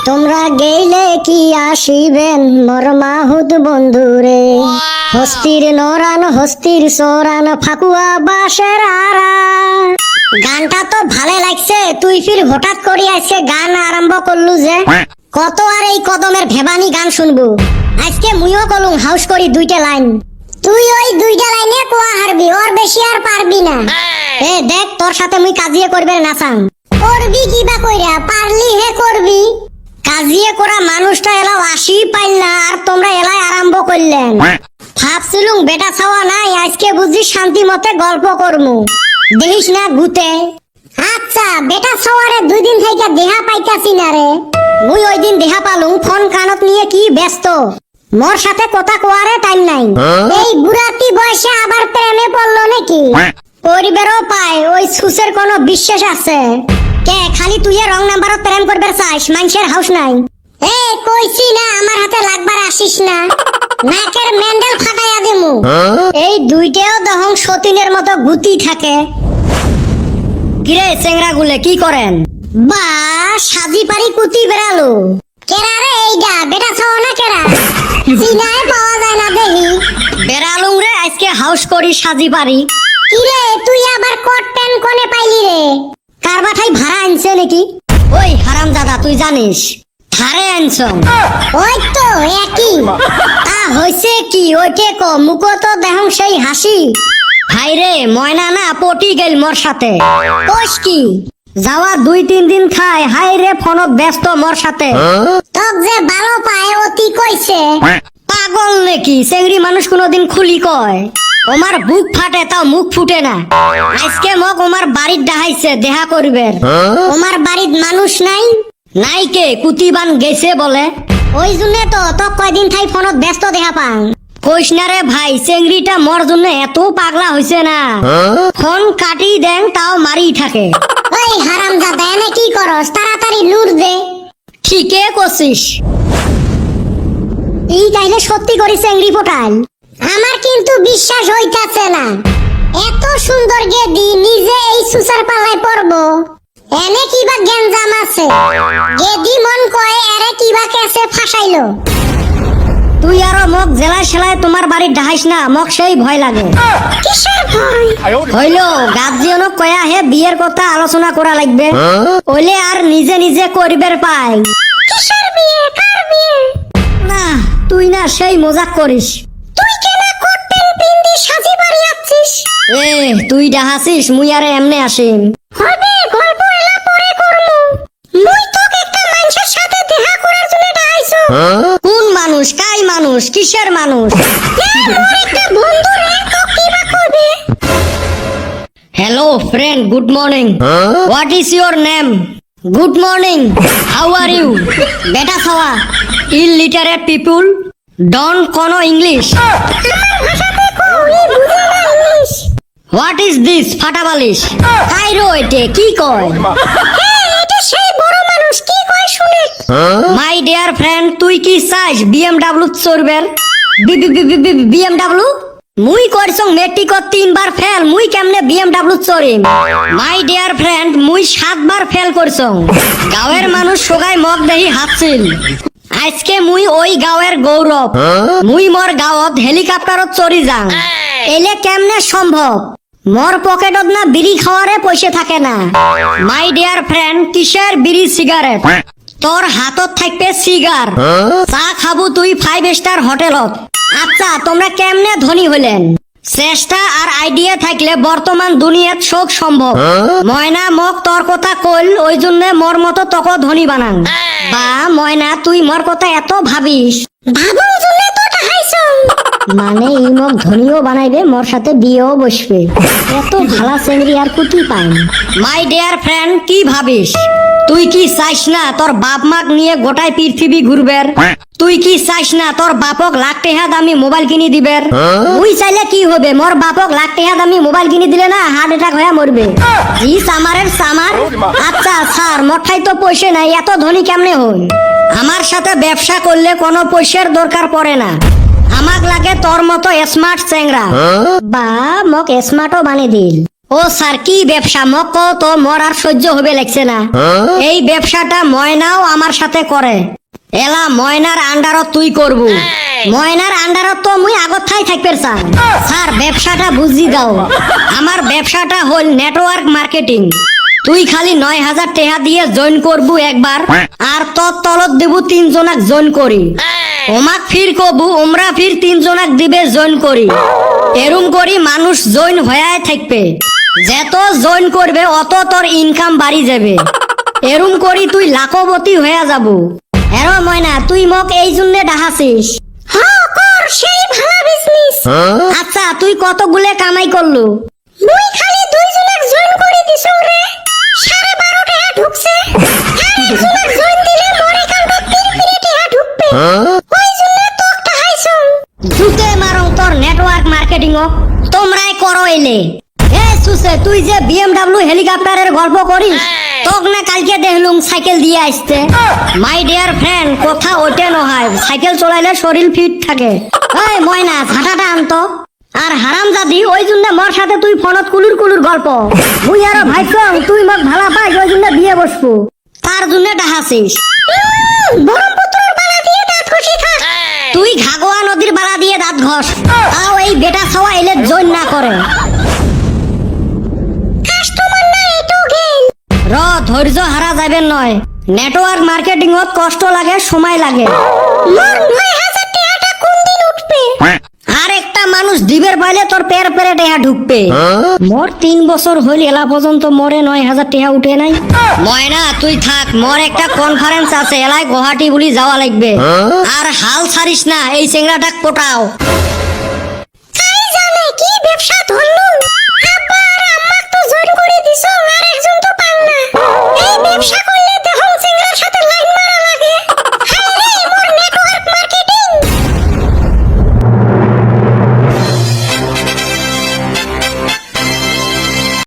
তোমরা গেলে কি আসিবেন মোর মাহুদ বন্ধুরে, হস্তির নরান হস্তির সোরান ফাকুয়া বাসের আরা। গানটা তো ভালো লাগছে, তুই ফির হঠাৎ করে আজকে গান আরম্ভ করলু যে? কত আর এই কদমের ভেবানি গান শুনবো? আজকে মুইও কলুম হাউস করি দুইটা লাইন। তুই ওই দুইটা লাইনে কোয়া হারবি, ওর বেশি আর পারবি না। এ দেখ, তোর সাথে মুই কাজিয়ে করবে নাচাং। করবি কিবা কইরা, পারলি হে করবি। কাজিয়ে করা মানুষটা এলাও আসি পাইল না, আর তোমরা এলাই আরম্ভ করলেন। ভাবছিলুম বেটা ছাওয়া নাই, আজকে বুঝি শান্তি মতে গল্প করমু। দেখিস না গুতে। আচ্ছা বেটা ছাওয়ারে 2 দিন থেকে দেহা পাইতাছি না রে। মুই ওই দিন দেহা পালুম, ফোন কানত নিয়ে কি ব্যস্ত, মোর সাথে কথা কোয়ারে টাইম নাই। এই বুড়াতি বয়সে আবার প্রেমে পড়লো নাকি? পরিবারও পায়, ওই সুসের কোনো বিশ্বাস আছে? কে খালি তুই রং নাম্বারত প্রেম করবে চাস? মানুষের হাউস নাই। এ কইছি না আমার হাতে লাগবার আসিস না, নাকের মেন্ডেল ফাটাইয়া দিমু। এই দুইটাও দহং সতীনের মতো গুতি থাকে। কিরে চেংরা গুলে কি করেন? বা সাজি পারি কুতি বেড়ালো। কেরা রে এইডা? বেটা ছাও না কেরা? চিনায় পাওয়া যায় না দেখি। বেড়ালুম রে, আজকে হাউস করি সাজি পারি। কিরে তুই আবার কোট প্যান্ট কোনে পাইলি রে? কার বাঠাই ভাড়া আনছে নাকি? ওই হারামজাদা, তুই জানিস ধারে আনছ? ওই তো একই। হইছে কি ওইটে ক, মুখো তো দেহং সেই হাসি। ভাই রে ময়না না পটি গেল মোর সাথে। কোস কি? যাওয়া 2-3 দিন খায়, হাই রে ফোনত ব্যস্ত মোর সাথে। তক যে ভালো পায় অতি কইছে। পাগল নাকি? চেংড়ি মানুষ কোনদিন খুলি কয়? ওমার বুক ফাটে তাও মুখ ফুটে না। আজকে মোক ওমার বাড়ির ডাহাইছে দেহা করবে। ওমার বাড়ির মানুষ নাই? নাই কে, কুতিবান গেছে বলে। ওই জন্য তো তক কয়দিন থাই ফোনত ব্যস্ত দেহা পাং। কইস না রে ভাই, চেংড়িটা মোর জন্য এত পাগলা হইছে না, ফোন কাটি দেন তাও মারি থাকে। ওই হারামজাদা এনে কি করস? তাড়াতাড়ি লুর দে। ঠিকই কছিস। এই তাইলে সত্যি করে চেংড়ি ফোটাল? আমার কিন্তু বিশ্বাস হইতাছে না। এত সুন্দর গেদি নিজে এই সুসার পাল্লায় পড়বো? এনে কিবা গেঞ্জাম আছে? গেদি মন কয় এরে কিবা কেসে ফাঁসাইলো। তুই আরো মোক জেলায় সেলায় তোমার বাড়ি ডাহাইস না, মোক সেই ভয় লাগে। কিসের ভয়? হইলো গার্জিয়নক কয়া হে বিয়ের কথা আলোচনা করা লাগবে, ওইলে আর নিজে নিজে করিবের পাই। কিসের বিয়ে? কার বিয়ে? না তুই না সেই মজাক করিস। তুই কেন কোট প্যান্ট পিন্দি সাজি বাড়ি আছিস? এ তুই ডাহাছিস, মুই আরে এমনে আসিম। হবে গল্প এলা পরে করমু। মুই তোকে একটা মানুষের সাথে দেখা করার জন্য ডাহাইছো। কোন মানুষ? কাই মানুষ? কিসের মানুষ? মোর একটা বন্ধু রে, তো কিবা করবে। Hello friend, good morning. What is your name? Good morning, how are you? বেটা ছাওয়া, ইলিটারেট পিপল ডোন্ট কোনো ইংলিশ। আমার ভাষাতে কই বুঝি না ইংলিশ। হোয়াট ইজ দিস ফাটাবালিশ? কাইরো এটে কি কয়? এটা সেই বড় মানুষ কি কয় শুনে। মাই ডিয়ার ফ্রেন্ড, তুই কি চাস বিএমডব্লিউ চড়বের? বিএমডব্লিউ? মুই করছং মেট্রিক 3 বার ফেল, মুই কেমনে বিএমডব্লিউ চড়িম? মাই ডিয়ার ফ্রেন্ড, মুই 7 বার ফেল করছং। গাঁয়ের মানুষ সগাই মগ দেহি হাতছিল। আজকে মুই ওই গাঁয়ের গৌরব। মুই মোর গাঁৱত হেলিকপ্টারত চড়ি যাং। এলে কেমনে সম্ভব? মোর পকেটত না বিড়ি খাওয়ারে পয়সা থাকে না। মাই ডিয়ার ফ্রেন্ড, কিসের বিড়ি সিগারেট? তোর হাতত থাকবে সিগার। চা খাবো তুই 5 স্টার হোটেলত। আচ্ছা তোমরা কেমনে ধনী হইলেন? চেষ্টা আর আইডিয়া থাকলে বর্তমান দুনিয়াত সব সম্ভব। ময়না মোক তোর কথা কইল, ওই জন্য মোর মতো তোকে ধনী বানান। বা ময়না, তুই মোর কথা এত ভাবিস? ভাবুর জন্য তো টাহাইছো। মানে ই মোক ধনীও বানাইবে, মোর সাথে বিয়েও বসবে। এত ভালা চেংড়ি আর কুটি পাই। মাই ডিয়ার ফ্রেন্ড, কি ভাবিস? তুই কি চাইস না তোর বাপ মাক নিয়ে গোটায় পৃথিবী ঘুরবের? তুই কি চাইস না তোর বাপক লাখ টাকা দামি মোবাইল কিনে দিবের? তুই চাইলে কি হবে, মোর বাপক লাখ টাকা দামি মোবাইল কিনে দিলে না হার্ট অ্যাটাক হয়ে মরবে। জি সামারের সামার। আচ্ছা স্যার, মোর ঠাই তো পয়সা নাই, এত ধনী কেমনে হই? আমার সাথে ব্যবসা করলে কোনো পয়সার দরকার পড়ে না। আমাক লাগে তোর মতো স্মার্ট চেংরা। বা মোক স্মার্টও বানিয়ে দিল। ও স্যার কি ব্যবসা মক তো মোর আর সহ্য হবে লাগছে না। এই ব্যবসাটা ময়নাও আমার সাথে করে। এলা ময়নার আন্ডারত তুই করবু। ময়নার আন্ডারত তো মুই আগত থাকবে স্যার। স্যার ব্যবসাটা বুঝি দাও। আমার ব্যবসাটা হল নেটওয়ার্ক মার্কেটিং। তুই খালি 9,000 টাকা দিয়ে জয়েন করবু একবার, আর তোর তলত দেবু 3 জনাক জয়েন করি। ওমাক ফির কবু ওমরা ফির 3 জনাক দিবে জয়েন করি। এরম করি মানুষ জয়েন হয়ে থাকবে। যত জয়েন করবে অত তোর ইনকাম বাড়ি যাবে। এরম করি তুই লাখপতি হয়ে যাবো। এরো ময়না তুই মোক এই জন্য ডাহাছিস। হ্যাঁ কর, সেই ভালো বিজনেস। আচ্ছা তুই কতগুলো কামাই করলু? মুই খালি 2 জনক জয়েন করে দিছং রে, 12.5 টাকা ঢুকছে। আর একজনক জয়েন দিলে মোর অ্যাকাউন্টে 3 টাকা ঢুকবে। ওই জন্য তোক টাহাইছং। জুতে মারং তোর নেটওয়ার্ক মার্কেটিং ও তোমরাই করো এলে। এ সুসে তুই যে বিএমডব্লিউ হেলিকপ্টারের গল্প করিস, তোক না কালকে দেখলুম সাইকেল দিয়ে আসতে। মাই ডিয়ার ফ্রেন্ড, কথা ওটে নয়, সাইকেল চলাইলে শরীর ফিট থাকে। এই ময়না ঝাঁটাটা আনতো। আর হারামজাদি ওই জন্য মোর সাথে তুই ফোনত কুলুর কুলুর গল্প। মুই আরো ভাইছং তুই মোক ভালা পাইস, ওই জন্য বিয়ে বসবো। তার জন্য ডাহাছিস। ব্রহ্মপুত্রের বালা দিয়ে দাঁত ঘষি খা। তুই ঘাগোয়া নদীর বালা দিয়ে দাঁত ঘষ, তাও এই বেটা ছাওয়া এলে জয়েন না করে। কাস্টমার না এটো গেল। র ধৈর্য হারা যাবেন নয়। নেটওয়ার্ক মার্কেটিং অত কষ্ট লাগে, সময় লাগে। মোর 9,000 টাকাটা কোন দিন উঠবে? আর একটা মানুষ দিবের পাইলে তোর পের পেরে টেহা ঢুকবে। মোর 3 বছর হইল এলা পর্যন্ত মোরে 9,000 টাকা উঠে নাই। ময়না তুই থাক, মোর একটা কনফারেন্স আছে এলাই গুয়াহাটি বলি যাওয়া লাগবে। আর হাল ছাড়িস না, এই চেংড়াটাক পটাও।